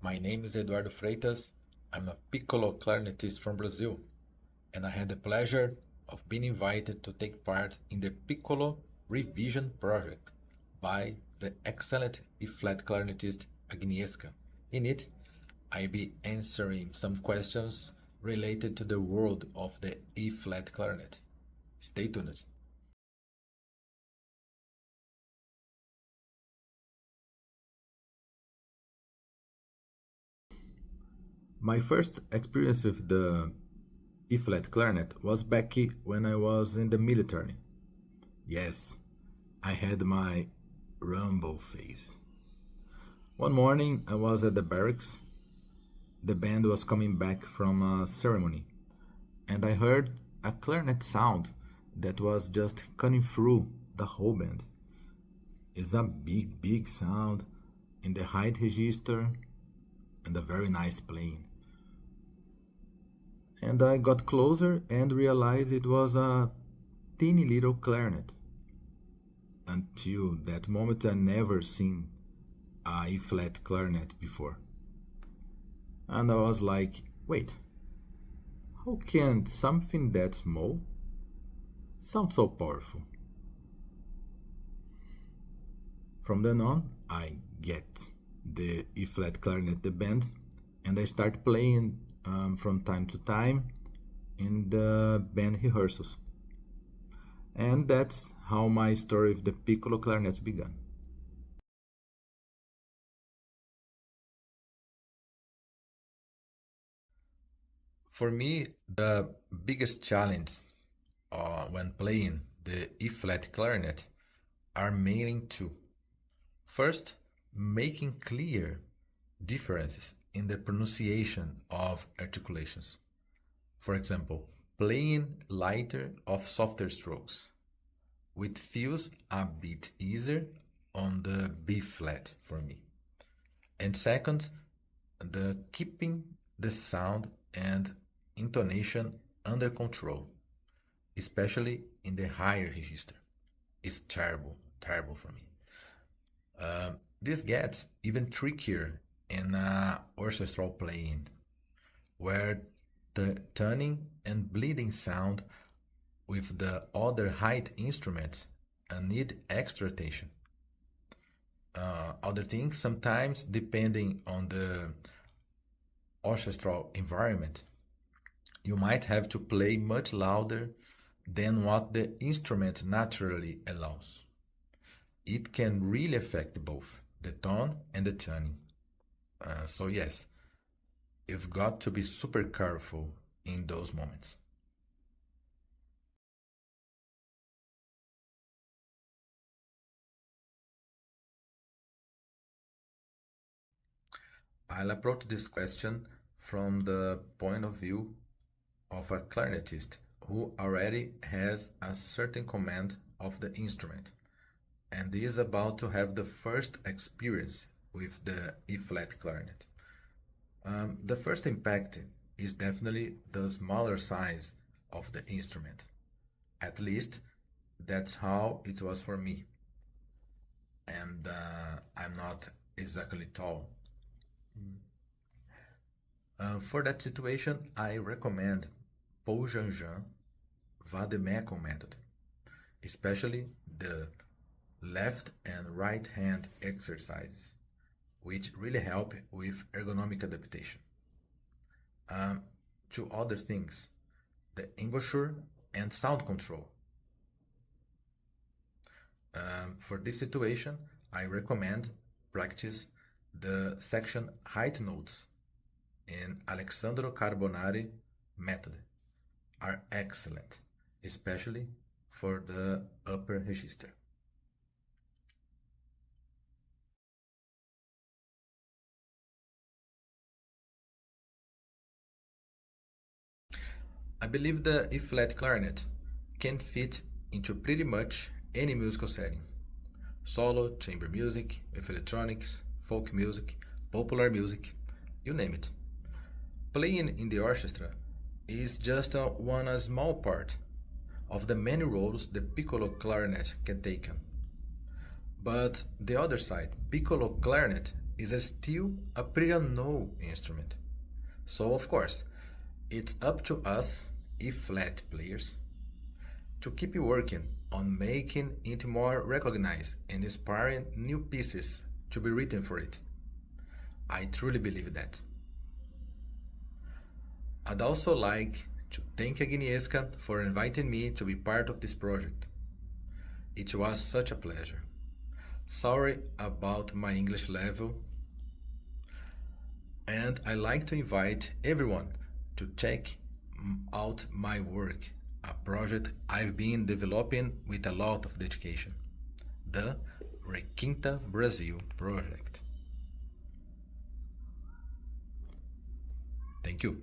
My name is Eduardo Freitas. I'm a piccolo clarinetist from Brazil, and I had the pleasure of being invited to take part in the Piccolo Revision project by the excellent E-flat clarinetist Agnieszka. In it, I'll be answering some questions related to the world of the E-flat clarinet. Stay tuned. My first experience with the E-flat clarinet was back when I was in the military. Yes, I had my rumble phase. One morning I was at the barracks. The band was coming back from a ceremony, and I heard a clarinet sound that was just cutting through the whole band. It's a big sound in the height register and a very nice playing. And I got closer and realized it was a teeny little clarinet. Until that moment I never seen a E-flat clarinet before. And I was like, wait, how can something that small sound so powerful? From then on, I get the E-flat clarinet, the band, and I start playing from time to time in the band rehearsals. And that's how my story with the piccolo clarinets began. For me, the biggest challenge when playing the E-flat clarinet are mainly two. First, making clear differences in the pronunciation of articulations. For example, playing lighter of softer strokes, which feels a bit easier on the B flat for me. And second, the keeping the sound and intonation under control, especially in the higher register. It's terrible for me. This gets even trickier in orchestral playing, where the tuning and bleeding sound with the other height instruments need extra attention. Other things, sometimes depending on the orchestral environment, you might have to play much louder than what the instrument naturally allows. It can really affect both the tone and the tuning. So yes, you've got to be super careful in those moments. I'll approach this question from the point of view of a clarinetist who already has a certain command of the instrument and is about to have the first experience with the E-flat clarinet. The first impact is definitely the smaller size of the instrument. At least that's how it was for me. And I'm not exactly tall. For that situation, I recommend Paul Jean-Jean Vademecum method, especially the left and right hand exercises, which really help with ergonomic adaptation. Two other things, the embouchure and sound control. For this situation, I recommend practice the section height notes in Alessandro Carbonari method are excellent, especially for the upper register. I believe the E-flat clarinet can fit into pretty much any musical setting. Solo, chamber music, with electronics, folk music, popular music, you name it. Playing in the orchestra is just one small part of the many roles the piccolo clarinet can take on. But the other side, piccolo clarinet is still a pretty unknown instrument. So, of course, it's up to us, E-flat players, to keep working on making it more recognized and inspiring new pieces to be written for it. I truly believe that. I'd also like to thank Agnieszka for inviting me to be part of this project. It was such a pleasure. Sorry about my English level, and I like to invite everyone to check out my work, a project I've been developing with a lot of dedication, the Requinta Brasil project. Thank you.